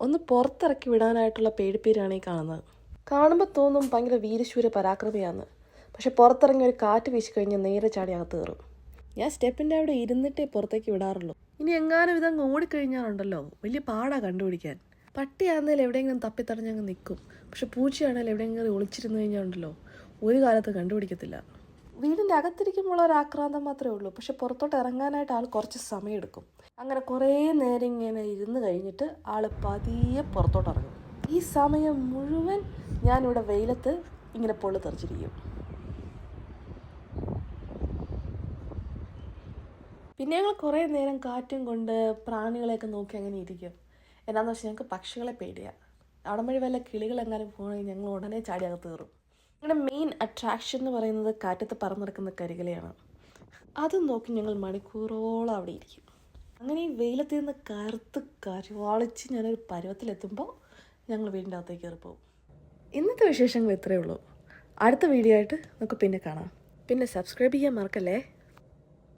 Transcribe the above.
ഒന്ന് പുറത്തിറക്കി വിടാനായിട്ടുള്ള പേടിപ്പേരാണ് ഈ കാണുന്നത്. കാണുമ്പോൾ തോന്നും ഭയങ്കര വീരശൂര പരാക്രമിയാന്ന്. പക്ഷെ പുറത്തിറങ്ങി ഒരു കാറ്റ് വീശിക്കഴിഞ്ഞാൽ നേരെ ചാടി അകത്ത് കയറും. ഞാൻ സ്റ്റെപ്പിൻ്റെ അവിടെ ഇരുന്നിട്ടേ പുറത്തേക്ക് വിടാറുള്ളൂ. ഇനി എങ്ങാനും ഇതങ്ങ് ഓടിക്കഴിഞ്ഞാലുണ്ടല്ലോ വലിയ പാടാ കണ്ടുപിടിക്കാൻ. പട്ടിയാണെങ്കിലും എവിടെയെങ്കിലും തപ്പിത്തടഞ്ഞങ്ങ് നിൽക്കും. പക്ഷെ പൂച്ചയാണെങ്കിലും എവിടെയെങ്കിലും ഒളിച്ചിരുന്ന് കഴിഞ്ഞാൽ ഉണ്ടല്ലോ ഒരു കാലത്ത് കണ്ടുപിടിക്കത്തില്ല. വീടിൻ്റെ അകത്തിരിക്കുമ്പോൾ ഒരു ആക്രാന്തം മാത്രമേ ഉള്ളൂ. പക്ഷെ പുറത്തോട്ട് ഇറങ്ങാനായിട്ട് ആൾ കുറച്ച് സമയമെടുക്കും. അങ്ങനെ കുറേ നേരം ഇങ്ങനെ ഇരുന്ന് കഴിഞ്ഞിട്ട് ആൾ പതിയെ പുറത്തോട്ട് ഇറങ്ങും. ഈ സമയം മുഴുവൻ ഞാനിവിടെ വെയിലത്ത് ഇങ്ങനെ പൊള്ളി തെറിച്ചിരിക്കും. പിന്നെ ഞങ്ങൾ കുറേ നേരം കാറ്റും കൊണ്ട് പ്രാണികളെയൊക്കെ നോക്കി അങ്ങനെ ഇരിക്കും. എന്നാന്ന് വെച്ചാൽ ഞങ്ങൾക്ക് പക്ഷികളെ പേടിയാണ്. അവിടെ വഴി വല്ല കിളികളെങ്ങാനും പോകണമെങ്കിൽ ഞങ്ങൾ ഉടനെ ചാടി അകത്ത് കയറും. ഞങ്ങളുടെ മെയിൻ അട്രാക്ഷൻ എന്ന് പറയുന്നത് കാറ്റത്ത് പറന്നിറക്കുന്ന കരികിലയാണ്. അതും നോക്കി ഞങ്ങൾ മണിക്കൂറോളം അവിടെ ഇരിക്കും. അങ്ങനെ ഈ വെയിലത്ത് നിന്ന് കറുത്ത് കരുവാളിച്ച് ഞാനൊരു പരുവത്തിലെത്തുമ്പോൾ ഞങ്ങൾ വീടിൻ്റെ അകത്തേക്ക് കയറി പോകും. ഇന്നത്തെ വിശേഷങ്ങൾ ഇത്രയേ ഉള്ളൂ. അടുത്ത വീഡിയോ ആയിട്ട് നമുക്ക് പിന്നെ കാണാം. പിന്നെ സബ്സ്ക്രൈബ് ചെയ്യാൻ മറക്കല്ലേ.